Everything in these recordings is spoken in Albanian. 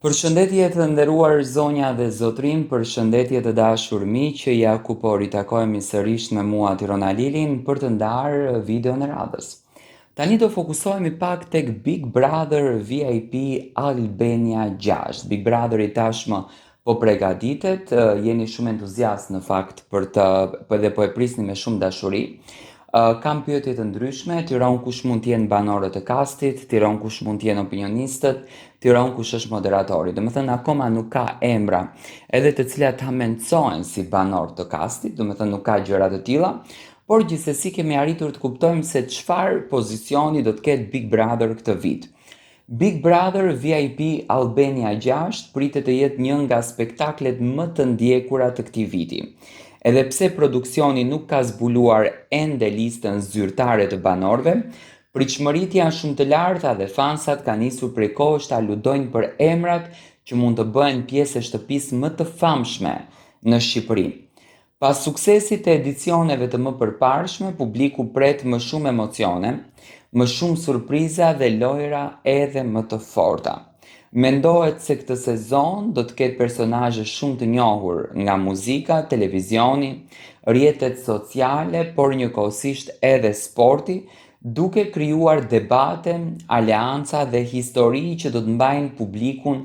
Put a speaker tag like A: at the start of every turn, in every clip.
A: Përshëndetje të nderuar zonja dhe zotrin, përshëndetje të dashur miq, që ja ku po ritakohemi sërish me mua Tirona Lilin për të ndarë videon e radhës. Tani do fokusohemi pak tek Big Brother VIP Albania 6. Big Brother i tashmë po përgatitet, jeni shumë entuziast në fakt dhe po e prisni me shumë dashuri. Kam pyetje të ndryshme, Tiron kush mund t'jenë banorët e kastit, Tiron kush mund t'jenë opinionistët, Tiron kush është moderatori. Domethënë akoma nuk ka emra, edhe të cilat ta mencohen si banor të kastit, domethënë nuk ka gjëra të tilla, por gjithsesi kemi arritur të kuptojmë se çfarë pozicioni do të ketë Big Brother këtë vit. Big Brother VIP Albania 6 pritet të jetë një nga spektaklet më të ndjekura të këtij viti. Edhe pse produksioni nuk ka zbuluar ende listën zyrtare të banorëve, pritshmëritë janë shumë të larta dhe fansat kanë nisur prej kohësh ta ludojnë për emrat që mund të bëhen pjesë e shtëpisë më të famshme në Shqipëri. Pas suksesit të edicioneve të mëparshme, publiku pret më shumë emocione, më shumë surpriza dhe lojra edhe më të forta. Mendohet se këtë sezon do të ketë personazhe shumë të njohur nga muzika, televizioni, rrjetet sociale, por njëkohësisht edhe sporti, duke krijuar debate, aleanca dhe histori që do të mbajnë publikun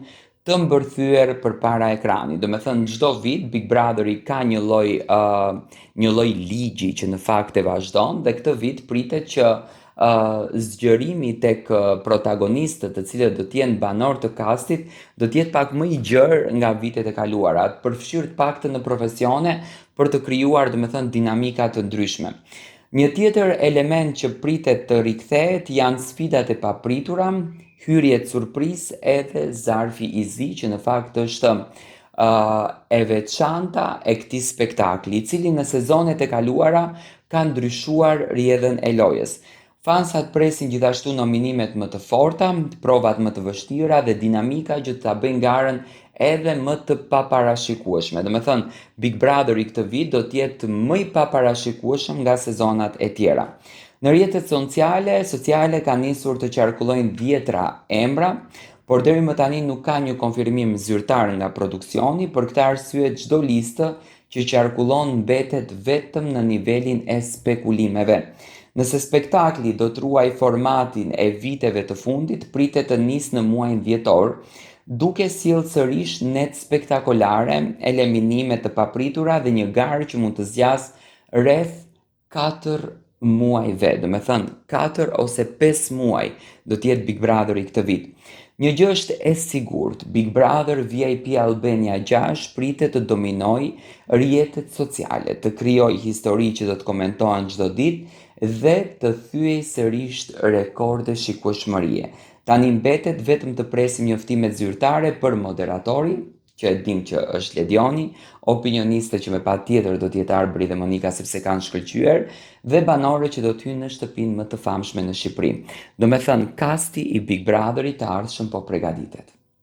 A: të mbërthyer përpara ekranit. Domethënë çdo vit Big Brotheri ka një lloj ligji që në fakt e vazhdon dhe këtë vit pritet që zgjerimi tek protagonistët të cilët do të jenë banor të kastit do të jetë pak më i gjerë nga vitet e kaluara, të përfshirë të paktën në profesione për të krijuar domethënë dinamika të ndryshme. Një tjetër element që pritet të rikthehet janë sfidat e papritura, hyrjet surprizë edhe zarfi i zi që në fakt është e veçanta e këtij spektakli, i cili në sezonet e kaluara ka ndryshuar rrjedhën e lojës. Fansat presin gjithashtu nominimet më të forta, provat më të vështira dhe dinamika që ta bëjnë garën edhe më të paparashikueshme. Domethënë, Big Brother i këtë vit do të jetë më i paparashikueshëm nga sezonat e tjera. Në rrjetet sociale ka nisur të qarkullojnë dhjetra emra, por deri më tani nuk ka një konfirmim zyrtar nga produksioni, për këtë arsye çdo listë që qarkullon mbetet vetëm në nivelin e spekulimeve. Nëse spektakli do të ruaj formatin e viteve të fundit, pritet të nisë në muajin dhjetor, duke sjellë sërish net spektakolare, eliminime të papritura dhe një garë që mund të zgjasë rreth 4 muajve, domethënë 4 ose 5 muaj do të jetë Big Brother i këtë vit. Një gjë është e sigurt, Big Brother VIP Albania 6 pritet të dominojë rrjetet sociale, të krijojë histori që do të komentohen çdo ditë dhe të thyej sërish rekorde shikueshmërie. Tani mbetet vetëm të presim njoftimet zyrtare për moderatori, që e dim që është Ledioni, opinioniste që me patjetër do të jetë Arbëri dhe Monika sepse kanë shkëlqyer, dhe banorët që do të hyjnë në shtëpinë më të famshme në Shqipëri. Domethënë, kasti i Big Brotherit të ardhshëm po përgatitet.